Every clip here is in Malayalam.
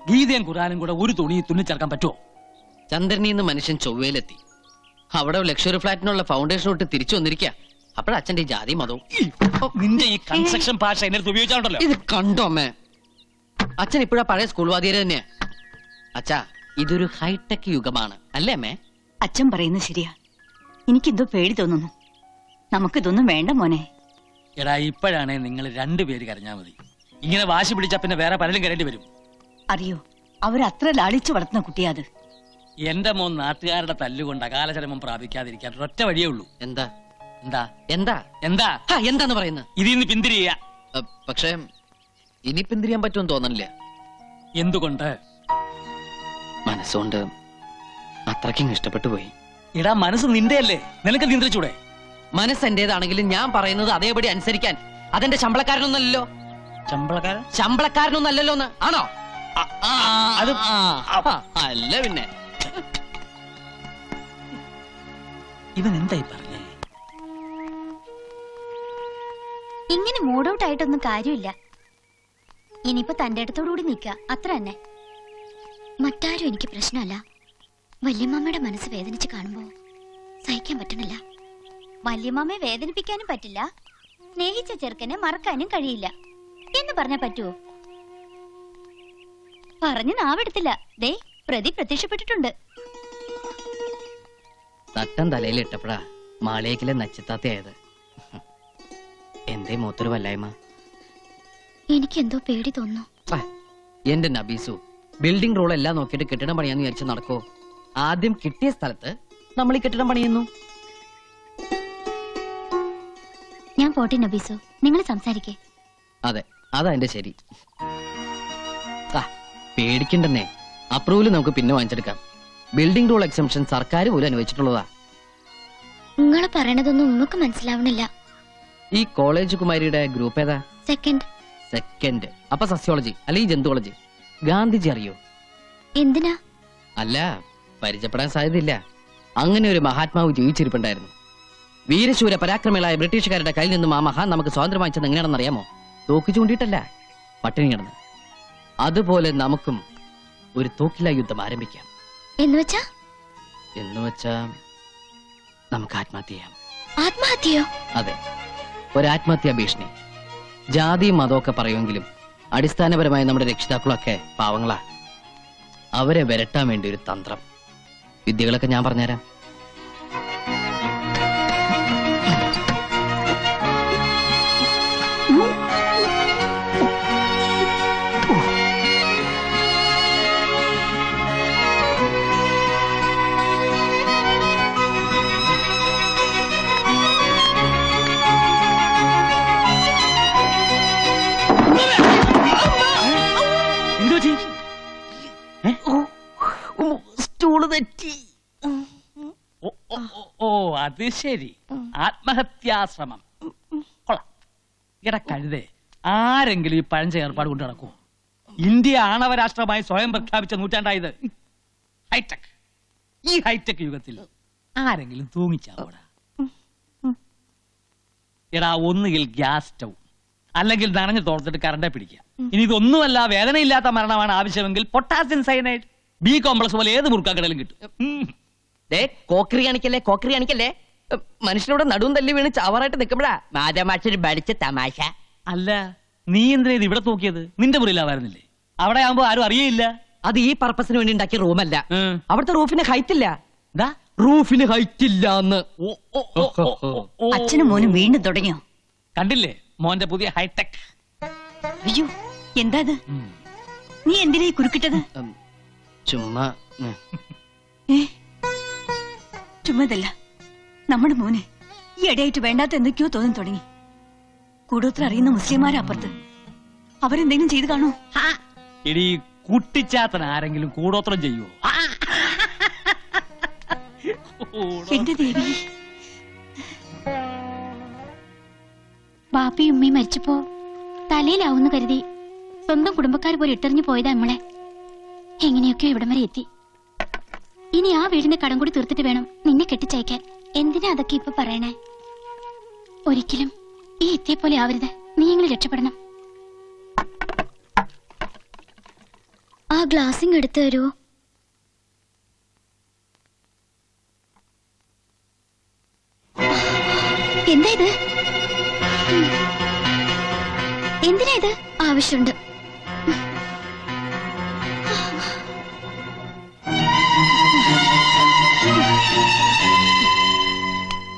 ഗീതയും ഖുറാനും കൂടെ ഒരു തുണി തുന്നിച്ചേർക്കാൻ പറ്റുമോ? ചന്ദ്രനിന്ന് മനുഷ്യൻ ചൊവ്വയിലെത്തി. അവിടെ ലക്ഷറി ഫ്ലാറ്റിനുള്ള ഫൗണ്ടേഷൻ ഇട്ട് തിരിച്ചു വന്നിരിക്കുക. അപ്പോഴച്ഛന്റെ ജാതി മതവും. നിന്റെ ഈ കൺസ്ട്രക്ഷൻ ഭാഷ എന്നെ ഉപയോഗിച്ചാണല്ലോ. ഇത് കണ്ടോ അമ്മേ? അച്ഛൻ ഇപ്പോഴാ പഴയ സ്കൂൾ വാദ്യര് തന്നെയാ. അച്ഛാ, ഇതൊരു ഹൈടെക് യുഗമാണ് അല്ലേ അമ്മേ? അച്ഛൻ പറയുന്നത് ശരിയാ. എനിക്കെന്തോ പേടി തോന്നുന്നു. നമുക്കിതൊന്നും വേണ്ട മോനെ. എടാ, ഇപ്പോഴാണേ നിങ്ങൾ രണ്ടുപേര് കരഞ്ഞാ മതി. ഇങ്ങനെ വാശി പിടിച്ചാ പിന്നെ വേറെ പലരും കരേണ്ടി വരും. അറിയോ, അവരത്ര ലാളിച്ചു വളർത്തുന്ന കുട്ടിയാത്. എന്റെ മോൻ നാട്ടുകാരുടെ തല്ലുകൊണ്ട് അകാലചരമം പ്രാപിക്കാതിരിക്കാൻ ഒറ്റ വഴിയേ ഉള്ളൂ. എന്താ എന്താ എന്താ എന്താ എന്താന്ന് പറയുന്നത്? ഇതിൽ നിന്ന് പിന്തിരിയ. പക്ഷേ ഇനി പിന്തിരിയാൻ പറ്റുമെന്ന് തോന്നണില്ല. എന്തുകൊണ്ട്? മനസ്സുകൊണ്ട് അത്രയ്ക്കും ഇഷ്ടപ്പെട്ടു പോയി. എടാ, മനസ്സ് നിന്റെയല്ലേ, നിനക്ക് നിയന്ത്രിച്ചൂടെ? മനസ്സ് എന്റേതാണെങ്കിലും ഞാൻ പറയുന്നത് അതേപടി അനുസരിക്കാൻ അതെന്റെ ശമ്പളക്കാരനൊന്നല്ലോ. ശമ്പളക്കാരനൊന്നല്ലോ. ആണോ? അത് അല്ല പിന്നെ. ഇവൻ എന്തായി പറഞ്ഞേ? ഇങ്ങനെ മൂഡ് ഔട്ട് ആയിട്ടൊന്നും കാര്യമില്ല. ഇനിയിപ്പോ തന്റെ അടുത്തോടുകൂടി നിക്ക, അത്ര തന്നെ. മറ്റാരും എനിക്ക് പ്രശ്നമല്ല. വല്യമ്മയുടെ മനസ്സ് വേദനിച്ച് കാണുമ്പോ സഹിക്കാൻ പറ്റണില്ല. വല്യമ്മയെ വേദനിപ്പിക്കാനും പറ്റില്ല, സ്നേഹിച്ച ചെറുക്കനെ മറക്കാനും കഴിയില്ല എന്ന് പറഞ്ഞാ പറ്റുവോ? പറഞ്ഞു നാവെടുത്തില്ല. ദേ, പ്രതി പ്രത്യക്ഷപ്പെട്ടിട്ടുണ്ട്. തട്ടം തലയിൽ ഇട്ടപ്പോഴാ മാളേക്കിലെ നച്ചിത്താത്തയായത്. എന്തേ മൂത്തൊരു വല്ലായ്മ? എനിക്കെന്തോ പേടി തോന്നുന്നു. എന്റെ നബീസു, ബിൽഡിംഗ് റോൾ എല്ലാം നോക്കിയിട്ട് കെട്ടിടം പണിയാന്ന് വിചാരിച്ച് നടക്കോ? ആദ്യം കിട്ടിയ സ്ഥലത്ത് നമ്മൾ ഈ കെട്ടിടം പണിയുന്നു. ഞാൻ പോട്ടെ നബീസു, നിങ്ങൾ സംസാരിക്കേ. അതെ, അതാ എന്റെ ശരി. പേടിക്കണ്ടെന്നേ, അപ്രൂവൽ നമുക്ക് പിന്നെ വാങ്ങിച്ചെടുക്കാം. ബിൽഡിംഗ് റൂൾ എക്സംഷൻ സർക്കാർ പോലും അനുവദിച്ചിട്ടുള്ളതാ. നിങ്ങൾ പറയണതൊന്നും നമുക്ക് മനസ്സിലാവണില്ല. ഈ കോളേജ് കുമാരിയുടെ ഗ്രൂപ്പ് ഏതാ? സെക്കൻഡ്. അപ്പൊ സസ്യോളജി അല്ലെങ്കിൽ ജന്തുവോളജി. ഗാന്ധിജി അറിയോ? എന്തിനാ? അല്ല, പരിചയപ്പെടാൻ സാധ്യതയില്ല. അങ്ങനെ ഒരു മഹാത്മാവ് ജീവിച്ചിരിപ്പുണ്ടായിരുന്നു. വീരശൂര പരാക്രമികളായ ബ്രിട്ടീഷുകാരുടെ കയ്യിൽ നിന്നും ആ മഹാൻ നമുക്ക് സ്വാതന്ത്ര്യം വാങ്ങിച്ചത് എങ്ങനെയാണെന്ന് അറിയാമോ? തോക്ക് ചൂണ്ടിയിട്ടല്ല, പട്ടിണി കിടന്ന്. അതുപോലെ നമുക്കും ഒരു തോക്കില യുദ്ധം ആരംഭിക്കാം. എന്നുവെച്ചാ നമുക്ക് ആത്മഹത്യ ചെയ്യാം. ആത്മഹത്യയോ? അതെ, ഒരാത്മഹത്യാ ഭീഷണി. ജാതിയും മതമൊക്കെ പറയുമെങ്കിലും അടിസ്ഥാനപരമായി നമ്മുടെ രക്ഷിതാക്കളൊക്കെ പാവങ്ങളാ. അവരെ വരട്ടാൻ വേണ്ടി ഒരു തന്ത്രം. വിദ്യകളൊക്കെ ഞാൻ പറഞ്ഞുതരാം. സ്റ്റൂള് തെറ്റി. ഓ, അത് ശരി. ആത്മഹത്യാശ്രമം കൊള്ളാം. എടാ കഴുതേ, ആരെങ്കിലും ഈ പഴഞ്ച ഏർപ്പാട് കൊണ്ട് നടക്കൂ? ഇന്ത്യ ആണവ രാഷ്ട്രമായി സ്വയം പ്രഖ്യാപിച്ച നൂറ്റാണ്ടായത്. ഹൈടെക്. ഈ ഹൈടെക് യുഗത്തിൽ ആരെങ്കിലും തൂങ്ങിച്ചാവൂടാ? എടാ, ഒന്നുകിൽ ഗ്യാസ് സ്റ്റൗ അല്ലെങ്കിൽ നനഞ്ഞു തോർത്തിട്ട് കറണ്ടെ പിടിക്കുക. ഇനി ഇതൊന്നുമല്ല, വേദനയില്ലാത്ത മരണമാണ് ആവശ്യമെങ്കിൽ പൊട്ടാസ്യം സയനൈഡ്, ബി കോംപ്ലക്സ് പോലെ ഏത് മുറുക്കാക്കടലും കിട്ടും. കോക്കറി കാണിക്കല്ലേ. മനുഷ്യനോട് നടുവും തല്ലി വീണ് ചാവാറായിട്ട് നിൽക്കുമ്പോഴാ മാതാമാഷൊരു പഠിച്ച തമാശ. അല്ല, നീ എന്തിനാ ഇത് ഇവിടെ തൂക്കിയത്? നിന്റെ മുറിയിലാവായിരുന്നില്ലേ? അവിടെ ആവുമ്പോ ആരും അറിയയില്ല. അത് ഈ പർപ്പസിന് വേണ്ടി ഉണ്ടാക്കിയ റൂമല്ല. അവിടുത്തെ റൂഫിന് ഹൈറ്റ് ഇല്ല. റൂഫിന് ഹൈറ്റ് ഇല്ലാന്ന്. അച്ഛനും മോനും വീണ്ടും തുടങ്ങിയോ? കണ്ടില്ലേ മോന്റെ പുതിയ ഹൈടെക്? അയ്യോ, എന്താ ഇത്? നീ എന്തിനാ ഈ കുറുക്കിട്ടത്? ചുമ്മാ. ചുമ്മാതല്ല, നമ്മുടെ മോന് ഈ ഇടയായിട്ട് വേണ്ടാത്ത എന്തൊക്കെയോ തോന്നി തുടങ്ങി. കൂടോത്ര അറിയുന്ന മുസ്ലിംമാരപ്പുറത്ത്. അവരെന്തെങ്കിലും ചെയ്ത് കാണോ? ഇനി കുട്ടിച്ചാത്തൻ ആരെങ്കിലും കൂടോത്രം ചെയ്യുവോ? എന്റെ ദേവി, ബാപ്പയും ഉമ്മയും മരിച്ചപ്പോ തലയിലാവുന്ന കരുതി സ്വന്തം കുടുംബക്കാർ പോലെ ഇട്ടെറിഞ്ഞു പോയതാ നമ്മളെ. എങ്ങനെയൊക്കെ ഇവിടം വരെ എത്തി. ഇനി ആ വീടിന്റെ കടം കൂടി തീർത്തിട്ട് വേണം നിന്നെ കെട്ടിച്ചയക്കാൻ. എന്തിനാ അതൊക്കെ ഇപ്പൊ പറയണേ? ഒരിക്കലും ഈ എത്തിയെ പോലെ ആവരുത്. നീ എങ്ങനെ രക്ഷപ്പെടണം. ആ ഗ്ലാസിങ് എടുത്തു തരുമോ? എന്താ ഇത്? എന്തിനാ ഇത്? ആവശ്യമുണ്ട്.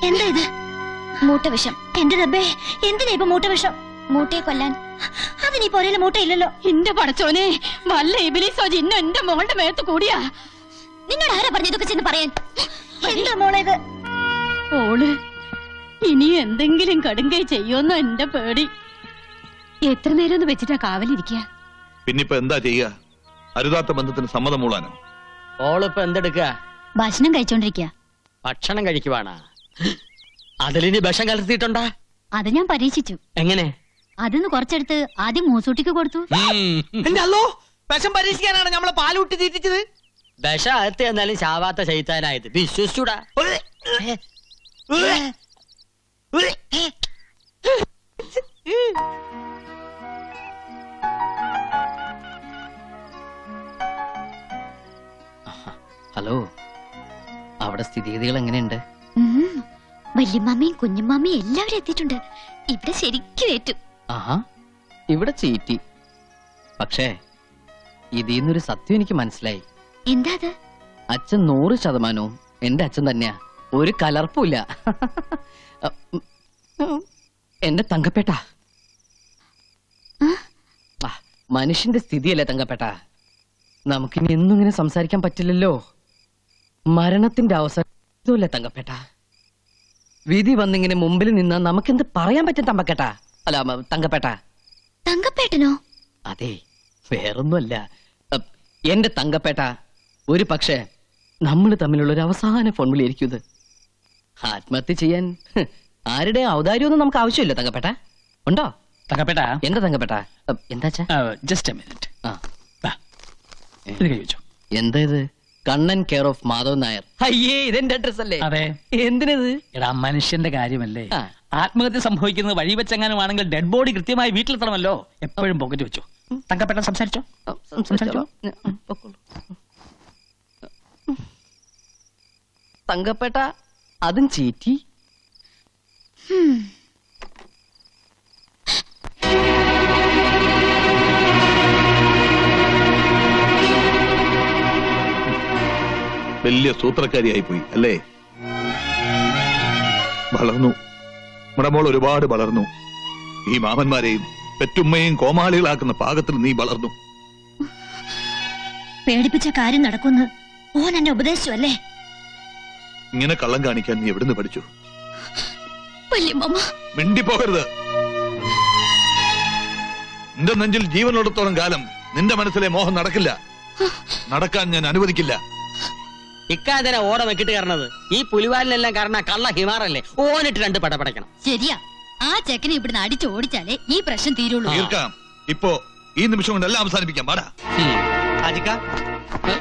എന്താ ഇത്? മൂട്ടവിഷം. എന്റെ റബ്ബേ, എന്തിനാ ഇപ്പൊ മൂട്ടവിഷം? മൂട്ടയെ കൊല്ലാൻ. അതിനീ പോരയിലെ മൂട്ടയില്ലല്ലോ. എന്റെ പടച്ചോനെ, വല്ല ഇബിലിസോ ജിന്നോ എന്റെ മോളുടെ മേത്ത് കൂടിയാ. നിന്നോട് ആരാ പറഞ്ഞു ഇതൊക്കെ ചെന്ന് പറയാൻ? എന്താ മോളെ ഇത്? ഓള് ഇനി എന്തെങ്കിലും കടുങ്കൈ ചെയ്യുമെന്നോ എന്റെ പേടി. എത്ര നേരം ഒന്ന് വെച്ചിട്ടാ കാവലിരിക്കുക? പിന്നിപ്പോ എന്താ ചെയ്യുക? അരുതാത്ത ബന്ധത്തിന് സമ്മതം മൂളാനോ? ഓളിപ്പോ എന്തെടുക്കുക? ഭക്ഷണം കഴിച്ചോണ്ടിരിക്കുക. ഭക്ഷണം കഴിക്കുവാണാ? അതിലിനി വിഷം കലർത്തിയിട്ടുണ്ടാ? അത് ഞാൻ പരീക്ഷിച്ചു. എങ്ങനെ? അതിന്ന് കുറച്ചെടുത്ത് ആദ്യം മൂസൂട്ടിക്ക് കൊടുത്തു. വിഷം പരീക്ഷിക്കാനാണ് നമ്മളെ പാലൂട്ടി തീറ്റിച്ചത്. വിഷം അകത്ത് എന്നാലും ചാവാത്ത ചെയ്താനായത് വിശ്വസിച്ചൂടാ. ഹലോ, അവിടെ സ്ഥിതിഗതികൾ എങ്ങനെയുണ്ട്? വല്യമ്മയും കുഞ്ഞുമ്മയും എല്ലാവരും എത്തിയിട്ടുണ്ട്. ഇവിടെ ശരിക്കും ഏറ്റു. ആഹാ, ഇവിടെ ചീറ്റി. പക്ഷേ ഇതിന്നൊരു സത്യം എനിക്ക് മനസ്സിലായി. എന്താ അത്? അച്ഛൻ 100% എന്റെ അച്ഛൻ തന്നെയാ. ഒരു കലർപ്പുമില്ല. എന്റെ തങ്കപ്പേട്ട. മനുഷ്യന്റെ സ്ഥിതിയല്ലേ തങ്കപ്പേട്ട. നമുക്കിനി എന്നും ഇങ്ങനെ സംസാരിക്കാൻ പറ്റില്ലല്ലോ. മരണത്തിന്റെ അവസരമല്ലേ തങ്കപ്പേട്ട. വിധി വന്നിങ്ങനെ മുമ്പിൽ നിന്ന് നമുക്കെന്ത് പറയാൻ പറ്റും തമ്പക്കേട്ട? അല്ല, തങ്കപ്പേട്ട. തങ്കപ്പേട്ടനോ? അതെ, വേറൊന്നുമല്ല. എന്റെ തങ്കപ്പേട്ട, ഒരു പക്ഷേ നമ്മൾ തമ്മിലുള്ള ഒരു അവസാന ഫോൺ വിളിയായിരിക്കും ഇത്. ആത്മഹത്യ ചെയ്യാൻ ആരുടെ ഔദാര്യമൊന്നും നമുക്ക് ആവശ്യമില്ല തങ്കപ്പേട്ട. ഉണ്ടോ തങ്കപ്പേട്ട? എന്താ തങ്കപ്പേട്ട? എന്താ ജസ്റ്റ് എ മിനിറ്റ്. എന്താ ഇത്? Kannan care of Madhav Nair. അയ്യേ, ഇതെന്റെ അഡ്രസ് അല്ലേ? അതെ. എന്തിനത്? എടാ, മനുഷ്യന്റെ കാര്യമല്ലേ. ആ. ആത്മഹത്യ സംഭവിക്കുന്നത് വഴി വെച്ചെങ്ങാനും ആണെങ്കിൽ ഡെഡ് ബോഡി കൃത്യമായി വീട്ടിലെത്തണമല്ലോ. എപ്പോഴും പോക്കറ്റ് വെച്ചു. തങ്കപ്പേട്ട സംസാരിച്ചോ? തങ്കപ്പേട്ട, അതും ചീറ്റി. വലിയ സൂത്രക്കാരിയായി പോയി അല്ലേ? വളർന്നു, നമ്മുടെ മോൾ ഒരുപാട് വളർന്നു. ഈ മാമന്മാരെയും പെറ്റുമ്മയും കോമാളികളാക്കുന്ന പാകത്തിൽ നീ വളർന്നു. പേടിപ്പിച്ച കാര്യം നടക്കുന്നു. ഓൻ എന്നെ ഉപദേശിച്ചു അല്ലേ? ഇങ്ങനെ കള്ളം കാണിക്കാൻ നീ എവിടുന്ന് പഠിച്ചു? വല്യമ്മ, മിണ്ടിപ്പോകരുത്. നിന്റെ നെഞ്ചിൽ ജീവനുള്ളിടത്തോളം കാലം നിന്റെ മനസ്സിലെ മോഹം നടക്കില്ല. നടക്കാൻ ഞാൻ അനുവദിക്കില്ല. ഇക്കാതിനെ ഓടം വെക്കിട്ട് കയറണത് ഈ പുലിവാലിനെല്ലാം കാരണം കള്ള ഹിമാറല്ലേ. ഓനിട്ട് 2 പടപടക്കണം. ശരിയാ. ആ ചെക്കനെ ഇവിടുന്ന് അടിച്ചു ഓടിച്ചാലേ ഈ പ്രശ്നം തീരുള്ളൂ. തീർക്കാം. ഇപ്പോ ഈ നിമിഷം കൊണ്ട് എല്ലാം അവസാനിപ്പിക്കാം. പാടാ.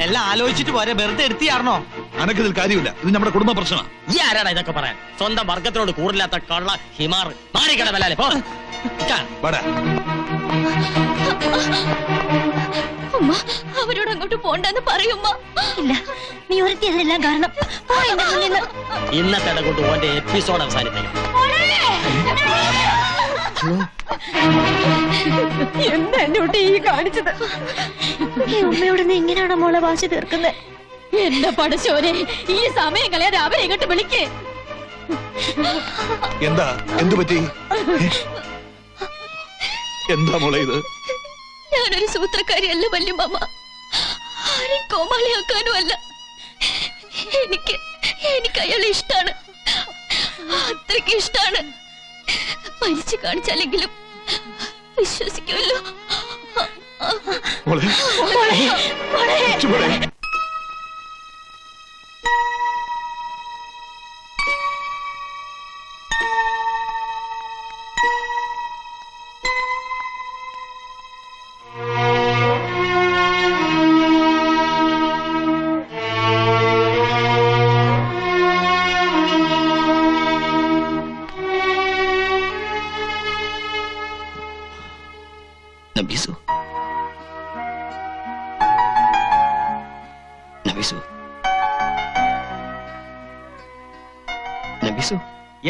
എല്ലാം ആലോചിച്ചിട്ട് പോരെ, വെറുതെ എടുത്തിയാർന്നോ? അനക്കിതിൽ കാര്യമില്ല. ഇത് നമ്മുടെ കുടുംബ പ്രശ്നമാണ്. ഈ ആരാടാ ഇതൊക്കെ പറയാൻ? സ്വന്തം വർഗത്തിനോട് കൂറില്ലാത്ത കള്ള ഹിമാർ. മാറിക്കടവല്ലേ പോ. പാടാ. ഉമ്മ, അവരോട് അങ്ങോട്ട് പോണ്ടെന്ന് പറയുമ്മ. ഇല്ല, നീ ഒരുത്തിയതെല്ലാം കാരണം. ഇന്നത്തെ കൊണ്ട് ഓന്റെ എപ്പിസോഡ് അവസാനിപ്പിക്കണം. എന്താ എന്നോട്ട് ഈ കാണിച്ചത്? ഈ ഉമ്മയോട് നീ എങ്ങനെയാണോ മോളെ വാശി തീർക്കുന്നത്? എന്റെ പടശോനെ, ഈ സമയം കളയാതെ അവരെ ഇങ്ങോട്ട് വിളിക്കേ. എന്താ? എന്തു പറ്റി? എന്താ മോളെ ഇത്? ഞാനൊരു സൂത്രക്കാരിയല്ല വല്യമ്മ. ആരെയും കോമാളിയാക്കാനും അല്ല. എനിക്ക് അയാളെ ഇഷ്ടാണ്. അത്രയ്ക്ക് ഇഷ്ടാണ്. മരിച്ചു കാണിച്ചാലെങ്കിലും വിശ്വസിക്കുമല്ലോ. മോളെ, മോളെ. നബീസു, നബിസു നബിസു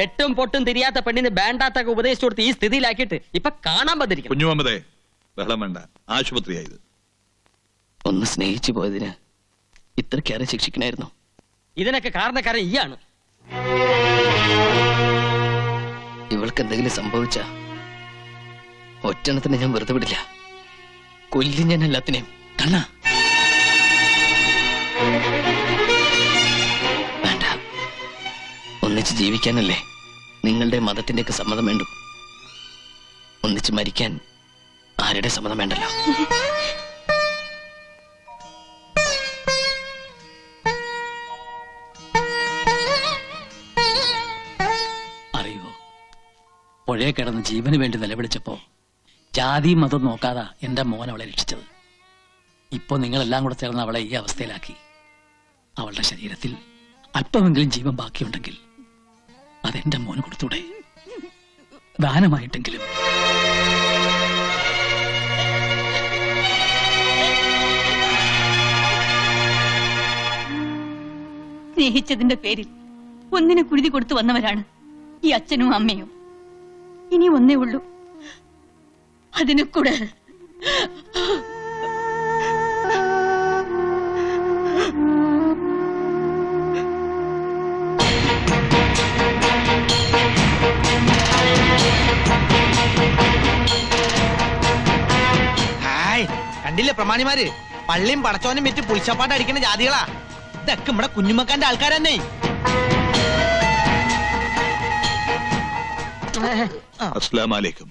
എട്ടും പൊട്ടും തിരിയാത്ത പെണ്ണിന് വേണ്ടാത്തൊക്കെ ഉപദേശിച്ചു കൊടുത്ത് ഈ സ്ഥിതിയിലാക്കിയിട്ട് ഇപ്പൊ കാണാൻ വന്നിരിക്കുന്നു. കുഞ്ഞുമാമതേ, ബഹളം വേണ്ട. ആശുപത്രിയായത്. ഒന്ന് സ്നേഹിച്ചു പോയതിന് ഇത്രയ്ക്കേറെ ശിക്ഷിക്കണായിരുന്നു. ഇതിനൊക്കെ കാരണക്കാരൻ ഈയാണ്. ഇവൾക്ക് എന്തെങ്കിലും സംഭവിച്ച ഒറ്റണത്തിന് ഞാൻ വെറുതെ വിടില്ല. കൊല്ലും ഞാൻ എല്ലാത്തിനെയും. കണ്ണ വേണ്ട, ഒന്നിച്ച് ജീവിക്കാനല്ലേ നിങ്ങളുടെ മതത്തിന്റെയൊക്കെ സമ്മതം വേണ്ടു. ഒന്നിച്ച് മരിക്കാൻ ആരുടെ സമ്മതം വേണ്ടല്ലോ. അറിയോ, പുഴയെ കിടന്ന് ജീവന് വേണ്ടി നിലവിളിച്ചപ്പോ ജാതി മതം നോക്കാതെ എന്റെ മോൻ അവളെ രക്ഷിച്ചത്. ഇപ്പൊ നിങ്ങളെല്ലാം കൂടെ ചേർന്ന് അവളെ ഈ അവസ്ഥയിലാക്കി. അവളുടെ ശരീരത്തിൽ അല്പമെങ്കിലും ജീവൻ ബാക്കിയുണ്ടെങ്കിൽ അതെന്റെ മോന് കൊടുത്തൂടെ? ദാനമായിട്ടെങ്കിലും. സ്നേഹിച്ചതിന്റെ പേരിൽ ഒന്നിനെ കുരുതി കൊടുത്തു വന്നവരാണ് ഈ അച്ഛനും അമ്മയും. ഇനി ഒന്നേ ഉള്ളൂ, അതിനെ കൂടെ. ഹായ്, കണ്ടില്ലേ പ്രമാണിമാര്? പള്ളിയും പടച്ചോനും വെച്ച് പുളിച്ചപ്പാട്ട് അടിക്കുന്ന ജാതികളാ. ഇതൊക്കെ നമ്മുടെ കുഞ്ഞുമക്കാന്റെ ആൾക്കാരെന്നെ. അസ്സലാമലൈക്കും.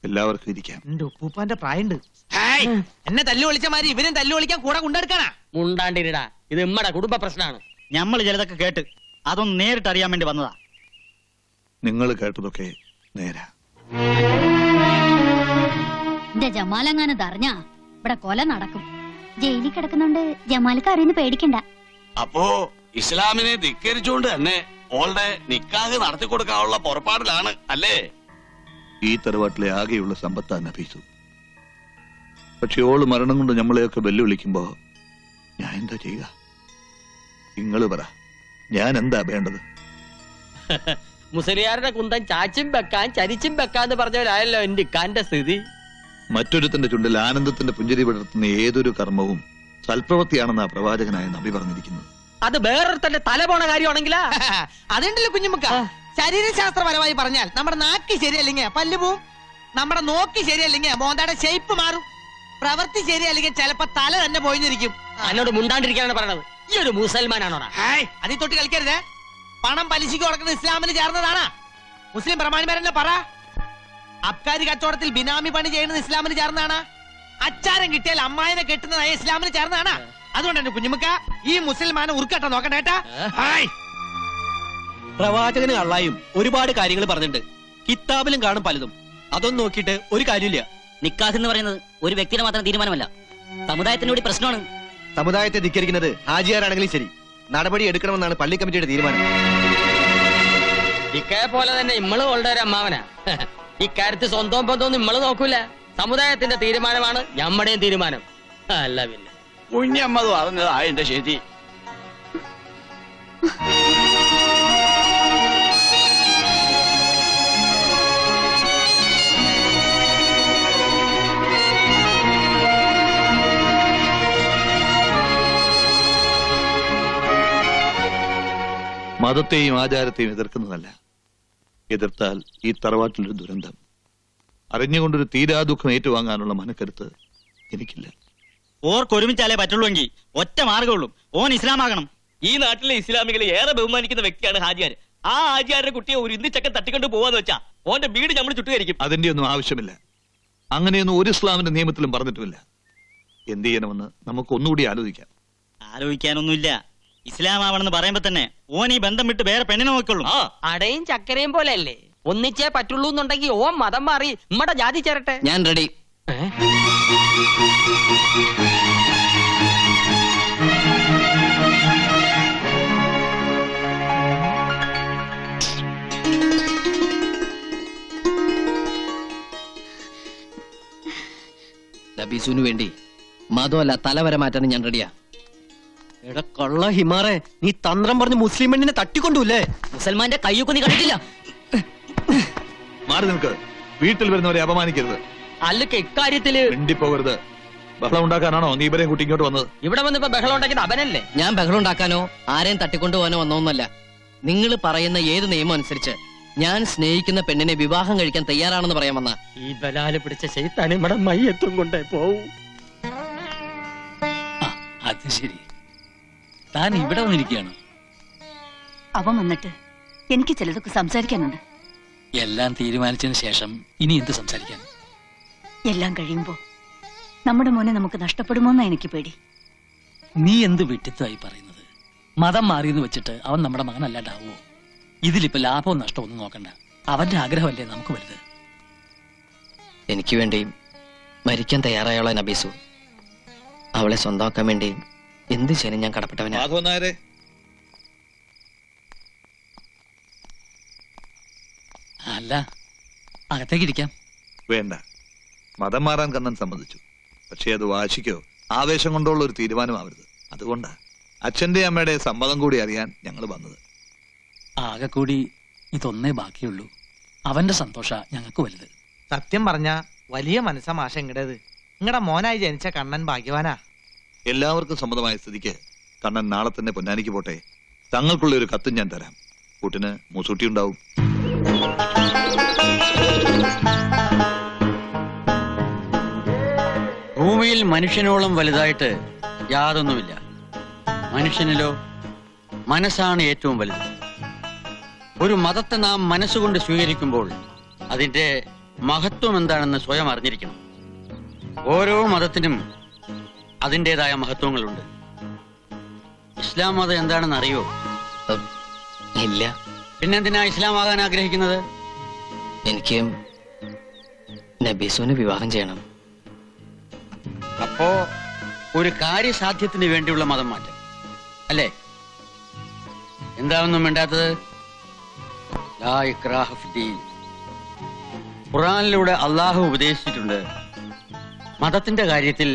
എല്ലാവർക്കും ഇരിക്കാം. എന്റെ ഉപ്പൂപ്പാന്റെ പ്രായണ്ട്. ഹായ്, എന്നെ തല്ലു വിളിച്ച മാതിരി ഇവരും തല്ലു വിളിക്കാൻ കൂടെ കൊണ്ടെടുക്കാനാ. മുണ്ടാണ്ടിരിടാ, ഇത് നമ്മടെ കുടുംബ പ്രശ്നമാണ്. നമ്മൾ ചിലതൊക്കെ കേട്ട് അതൊന്ന് നേരിട്ട് അറിയാൻ വേണ്ടി വന്നതാ. നിങ്ങൾ കേട്ടതൊക്കെ നേരാ. എന്റെ ജമാലങ്ങാനത് അറിഞ്ഞാ ഇവിടെ കൊല നടക്കും. ജയിലിൽ കിടക്കുന്നോണ്ട് ജമാലക്ക് അറിയുന്ന പേടിക്കണ്ട. അപ്പോ ഇസ്ലാമിനെ ധിക്കരിച്ചുകൊണ്ട് തന്നെ ഓളുടെ നിക്കാഹ് നടത്തി കൊടുക്കാനുള്ള പുറപ്പാടിലാണ് അല്ലേ? ഈ തറവാട്ടിലെ ആകെയുള്ള സമ്പത്താണ് നഫീസു. പക്ഷെ ഓള് മരണം കൊണ്ട് നമ്മളെയൊക്കെ വെല്ലുവിളിക്കുമ്പോ ഞാൻ എന്താ ചെയ്യുക? നിങ്ങള് പറ, ഞാൻ എന്താ വേണ്ടത്? മുസ്ലിയാരുടെ കുന്തം ചാച്ചും വെക്കാൻ ചരിച്ചും വെക്കാന്ന് പറഞ്ഞവരായല്ലോ എന്റെ ഇക്കാന്റെ സ്ഥിതി. മറ്റൊരുത്തിന്റെ ചുണ്ടിൽ ആനന്ദത്തിന്റെ പുഞ്ചിരി വിടർത്തുന്ന ഏതൊരു കർമ്മവും സൽപ്രവൃത്തിയാണെന്നാ പ്രവാചകനായ നബി പറഞ്ഞിരിക്കുന്നത്. അത് വേറൊരുത്തന്റെ തല പോണ കാര്യമാണെങ്കിലാ. അതുണ്ടല്ലോ കുഞ്ഞുമക്ക, ശരീരശാസ്ത്രപരമായി പറഞ്ഞാൽ നമ്മുടെ നാക്ക് ശരിയല്ലെങ്കിൽ പല്ല് പോവും, നമ്മുടെ നോക്ക് ശരിയല്ലെങ്കിൽ മോന്തയുടെ ഷേപ്പ് മാറും, പ്രവൃത്തി ശരിയല്ലെങ്കിൽ ചിലപ്പോ തല തന്നെ പോയിരിക്കും. എന്നോട് മുണ്ടാണ്ടിരിക്കാനാണ് പറയണത്. ഈ ഒരു മുസൽമാനാണോടാ? ഹായ്, അതിൽ തൊട്ട് കളിക്കരുതേ. പണം പലിശയ്ക്ക് കൊടുക്കുന്നത് ഇസ്ലാമിന് ചേർന്നതാണ്. മുസ്ലിം പ്രമാണിമാരെന്നെ പറ. അബ്കാരി കച്ചവടത്തിൽ ബിനാമി പണി ചെയ്യുന്നത് ഇസ്ലാമിന് ചേർന്നതാണ്. അച്ചാരം കിട്ടിയാൽ അമ്മായിനെ കെട്ടുന്ന നയം ഇസ്ലാമിന് ചേർന്നതാണ്. അതുകൊണ്ട് എന്റെ കുഞ്ഞുമക്ക, ഈ മുസൽമാനെ ഉറുക്കട്ട നോക്കണ്ടേട്ടാ. ഹായ്, പ്രവാചകന് അള്ളായും ഒരുപാട് കാര്യങ്ങൾ പറഞ്ഞിട്ടുണ്ട്. കിതാബിലും കാണും പലതും. അതൊന്നും നോക്കിയിട്ട് ഒരു കാര്യമില്ല. നിക്കാഹ് എന്ന് പറയുന്നത് ഒരു വ്യക്തിയുടെ മാത്രം തീരുമാനമല്ല, സമുദായത്തിന് കൂടി പ്രശ്നമാണ്. സമുദായത്തെ ധിക്കരിക്കുന്നത് ഹാജിയാരാണെങ്കിലും ശരി, നടപടി എടുക്കണമെന്നാണ് പള്ളി കമ്മിറ്റിയുടെ തീരുമാനം. ഇക്കയെ പോലെ തന്നെ ഇമ്മള് ഓളുടെ ഒരു അമ്മാവനാ. ഇക്കാര്യത്തിൽ സ്വന്തം ബന്ധമൊന്നും ഇമ്മള് നോക്കൂല. സമുദായത്തിന്റെ തീരുമാനമാണ് ഞമ്മടെയും തീരുമാനം. അല്ല പിന്നെ കുഞ്ഞമ്മത് പറഞ്ഞതാ എന്റെ ശരി. മതത്തെയും ആചാരത്തെയും എതിർക്കുന്നതല്ല. എതിർത്താൽ ഈ തറവാട്ടിലൊരു ദുരന്തം. അറിഞ്ഞുകൊണ്ടൊരു തീരാദുഃഖം ഏറ്റുവാങ്ങാനുള്ള മനക്കരുത്ത് എനിക്കില്ല. ഓർക്കൊരുമിച്ചാലേ പറ്റുള്ളൂവെങ്കിൽ ഒറ്റ മാർഗമുള്ളൂ, ഓൻ ഇസ്ലാമാകണം. ഈ നാട്ടിലെ ഇസ്ലാമികളെ ഏറെ ബഹുമാനിക്കുന്ന വ്യക്തിയാണ് ഹാജിയാർ. ആ ഹാജിയാരുടെ കുട്ടിയെ ഒരു ഇന്ത്യച്ചക്കൻ തട്ടിക്കൊണ്ട് പോവാന്ന് വെച്ചാ ഓന്റെ വീട് നമ്മൾ ചുട്ടുകരിക്കും. അതിന്റെ ഒന്നും ആവശ്യമില്ല. അങ്ങനെയൊന്നും ഒരു ഇസ്ലാമിന്റെ നിയമത്തിലും പറഞ്ഞിട്ടുമില്ല. എന്ത് ചെയ്യണമെന്ന് നമുക്ക് ഒന്നുകൂടി ആലോചിക്കാം. ആലോചിക്കാനൊന്നുമില്ല. ഇസ്ലാമാവണമെന്ന് പറയുമ്പോ തന്നെ ഓൻ ഈ ബന്ധം വിട്ട് വേറെ പെണ്ണിനെ നോക്കുള്ളൂ. അടയും ചക്കരയും പോലെ അല്ലേ? ഒന്നിച്ചേ പറ്റുള്ളൂ എന്നുണ്ടെങ്കിൽ ഓൻ മതം മാറി നമ്മടെ ജാതി ചേരട്ടെ. ഞാൻ റെഡി. നബീസുവിന് വേണ്ടി മതമല്ല തലവര മാറ്റാൻ ഞാൻ റെഡിയാ. എടാ കള്ള ഹിമാറെ, നീ തന്ത്രം പറഞ്ഞ് മുസ്ലിം പെണ്ണിനെ തട്ടിക്കൊണ്ടൂല്ലേ? മുസൽമാന്റെ കയ്യൊക്കെ നീ കണ്ടിട്ടില്ല. മാറി നിൽക്ക്. വീട്ടിൽ വരുന്നവരെ അപമാനിക്കരുത്. അല്ലക്ക് ഇക്കാര്യത്തില് മിണ്ടിപ്പോകരുത്. ബഹളം ഉണ്ടാക്കാനാണോ നീ ഇവരെയും കൂട്ടി ഇങ്ങോട്ട് വന്നത്? ഇവിടെ വന്നിപ്പോ ബഹളം ഉണ്ടാക്കിയത് അവനല്ലേ? ഞാൻ ബഹളം ഉണ്ടാക്കാനോ ആരെയും തട്ടിക്കൊണ്ടുപോകാനോ വന്നോന്നല്ല. നിങ്ങൾ പറയുന്ന ഏത് നിയമം അനുസരിച്ച് ഞാൻ സ്നേഹിക്കുന്ന പെണ്ണിനെ വിവാഹം കഴിക്കാൻ തയ്യാറാണെന്ന് പറയാൻ വന്ന. ഈ ബലാല് പിടിച്ച ശൈത്താൻ ഇവിടെ മയ്യത്തും കൊണ്ടേ പോവും. അത് ശരി, താൻ ഇവിടെ വന്നിരിക്കുകയാണ്. അവൻ വന്നിട്ട് എനിക്ക് ചിലതൊക്കെ സംസാരിക്കാനുണ്ട്. എല്ലാം തീരുമാനിച്ചതിന് ശേഷം ഇനി എന്ത് സംസാരിക്കാൻ? എല്ലാം കഴിയുമ്പോ നമ്മുടെ മോനെ നമുക്ക് നഷ്ടപ്പെടുമോന്നാ എനിക്ക് പേടി. നീ എന്ത് വിട്ടിത്തമായി പറയുന്നത്? മതം മാറിയെന്ന് വെച്ചിട്ട് അവൻ നമ്മുടെ മകനല്ലാണ്ടാവുമോ? ഇതിലിപ്പോ ലാഭവും നഷ്ടവും ഒന്നും നോക്കണ്ട. അവന്റെ ആഗ്രഹമല്ലേ നമുക്ക് വലുത്. എനിക്ക് വേണ്ടി മരിക്കാൻ തയ്യാറായുള്ള നബീസു, അവളെ സ്വന്തമാക്കാൻ വേണ്ടി എന്ത് ചെയ്യാനും ഞാൻ കടപ്പെട്ടവനാ. മാധവൻ നായരെ, അല്ല, അകത്തേക്ക് ഇരിക്കാം. വേണ്ട. മതം മാറാൻ കണ്ണൻ സമ്മതിച്ചു. പക്ഷേ അത് വാശിക്കോ ആവേശം കൊണ്ടുള്ള ഒരു തീരുമാനമാവരുത്. അതുകൊണ്ടാ അച്ഛന്റെ അമ്മയുടെ സമ്മതം കൂടി അറിയാൻ ഞങ്ങൾ വന്നത്. ആകെ കൂടി ഇതൊന്നേ ബാക്കിയുള്ളൂ. അവന്റെ സന്തോഷ ഞങ്ങൾക്ക് വലുത്. സത്യം പറഞ്ഞ വലിയ മനസ്സാ മാഷ ഇങ്ങടേത്. നിങ്ങടെ മോനായി ജനിച്ച കണ്ണൻ ഭാഗ്യവാനാ. എല്ലാവർക്കും സമ്മതമായ സ്ഥിതിക്ക് കണ്ണൻ നാളെ തന്നെ പൊന്നാനിക്ക് പോട്ടെ. തങ്ങൾക്കുള്ള ഒരു കത്തും ഞാൻ തരാം. കൂട്ടിന് മൂസൂട്ടി ഉണ്ടാവും. ഭൂമിയിൽ മനുഷ്യനോളം വലുതായിട്ട് യാതൊന്നുമില്ല. മനുഷ്യനിലോ മനസ്സാണ് ഏറ്റവും വലുത്. ഒരു മതത്തെ നാം മനസ്സുകൊണ്ട് സ്വീകരിക്കുമ്പോൾ അതിന്റെ മഹത്വം എന്താണെന്ന് സ്വയം അറിഞ്ഞിരിക്കണം. ഓരോ മതത്തിനും അതിൻ്റെതായ മഹത്വങ്ങളുണ്ട്. ഇസ്ലാം മതം എന്താണെന്ന് അറിയോ? ഇല്ല. പിന്നെന്തിനാ ഇസ്ലാം ആകാൻ ആഗ്രഹിക്കുന്നത്? എനിക്ക് നബീസുവിനെ വിവാഹം ചെയ്യണം. അപ്പോ ഒരു കാര്യസാധ്യത്തിന് വേണ്ടിയുള്ള മതം മാറ്റം അല്ലേ? എന്താണെന്നും വേണ്ടാത്തത്? ലാ ഇക്രാഹ ഫിദ്ദീൻ. ഖുർആനിലൂടെ അള്ളാഹു ഉപദേശിച്ചിട്ടുണ്ട്, മതത്തിന്റെ കാര്യത്തിൽ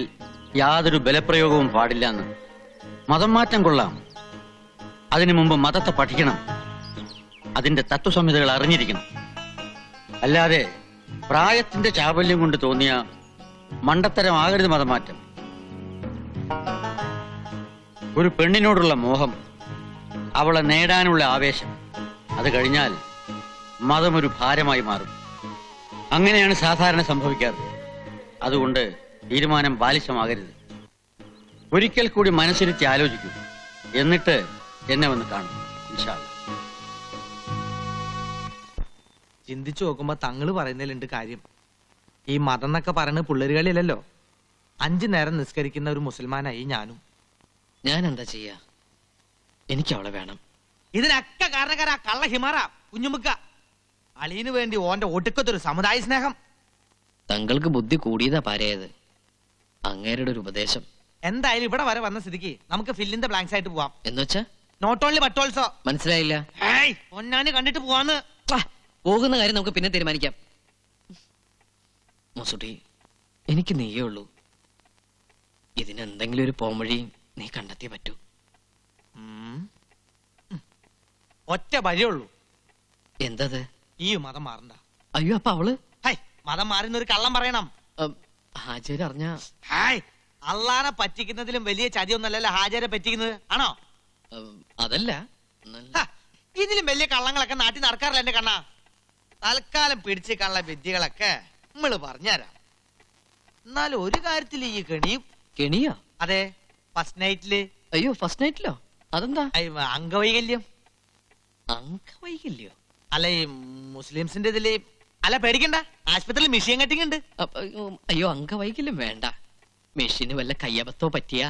യാതൊരു ബലപ്രയോഗവും പാടില്ല എന്ന്. മതം മാറ്റം കൊള്ളാം, അതിനു മുമ്പ് മതത്തെ പഠിക്കണം, അതിന്റെ തത്വസംഹിതകൾ അറിഞ്ഞിരിക്കണം. അല്ലാതെ പ്രായത്തിന്റെ ചാബല്യം കൊണ്ട് തോന്നിയ മണ്ടത്തരമാകരുത് മതം മാറ്റം. ഒരു പെണ്ണിനോടുള്ള മോഹം, അവളെ നേടാനുള്ള ആവേശം, അത് കഴിഞ്ഞാൽ മതം ഒരു ഭാരമായി മാറും. അങ്ങനെയാണ് സാധാരണ സംഭവിക്കാറ്. അതുകൊണ്ട് തീരുമാനം ബാലിശമാകരുത്. ഒരിക്കൽ കൂടി മനസ്സിരുത്തി ആലോചിക്കൂ. എന്നിട്ട് എന്നെ വന്ന് കാണും. ഇൻഷാ അല്ലാ. ചിന്തിച്ചു നോക്കുമ്പോ തങ്ങള് പറയുന്നതിലുണ്ട് കാര്യം. ഈ മതം എന്നൊക്കെ പറയുന്നത് പിള്ളേരുകളിലല്ലോ. 5 നേരം നിസ്കരിക്കുന്ന ഒരു മുസൽമാനായി ഞാനും. ഞാൻ എന്താ ചെയ്യാ? എനിക്ക് അവളെ വേണം. ഇതിനൊക്കെ കാരണക്കാരാ കള്ള ഹിമാറ കുഞ്ഞുമുക്ക. അളിയന് വേണ്ടി ഓന്റെ ഒടുക്കത്തൊരു സമുദായ സ്നേഹം. തങ്ങൾക്ക് ബുദ്ധി കൂടിയതാ പാരയത്. അങ്ങേരുടെ ഒരു ഉപദേശം. എന്തായാലും ഇവിടെ വരെ വന്ന സ്ഥിതിക്ക് നമുക്ക് ഫില്ലിൻ ദ ബ്ലാങ്ക്സ് ആയിട്ട് പോവാം. എന്നുവെച്ചാ? Not only but also. മനസ്സിലായില്ല. പൊന്നാന് കണ്ടിട്ട് പോവാന്ന്. പോകുന്ന കാര്യം നമുക്ക് പിന്നെ തീരുമാനിക്കാം. മുസുട്ടി, എനിക്ക് നീയേ ഉള്ളൂ. ഇതിനെന്തെങ്കിലും ഒരു പോംവഴി നീ കണ്ടെത്തിയേ പറ്റൂ. ഒറ്റ വഴിയുള്ളൂ. എന്തത്? ഈ മതം മാറണ്ട. അയ്യോ, അപ്പൊ അവള് മതം മാറുന്ന ഒരു കള്ളം പറയണം. ഹാജര് അറിഞ്ഞ അള്ളാനെ പറ്റിക്കുന്നതിലും വലിയ ചതിയൊന്നല്ലല്ലോ ഹാജരെ പറ്റിക്കുന്നത്, ആണോ? അതല്ല, ഇതിലും വലിയ കള്ളങ്ങളൊക്കെ നാട്ടിൽ നടക്കാറില്ല എന്റെ കണ്ണാ. തൽക്കാലം പിടിച്ച് കള്ള വിദ്യകളൊക്കെ നമ്മള് പറഞ്ഞുതരാം. എന്നാലും ഒരു കാര്യത്തിൽ ഈ കെണിയോ? അതെ, ഫസ്റ്റ് നൈറ്റില്. അയ്യോ, ഫസ്റ്റ് നൈറ്റിലോ? അതെന്താ? അംഗവൈകല്യം. അംഗവൈകല്യോ? അല്ല, ഈ മുസ്ലിംസിന്റെ ഇതില്. അല്ല, പേടിക്കണ്ട, ആശുപത്രിയിൽ മിഷീൻ കട്ടിങ് ഉണ്ട്. അയ്യോ, അംഗവൈകല്യം വേണ്ട. മെഷീന് വല്ല കയ്യബത്തോ പറ്റിയാ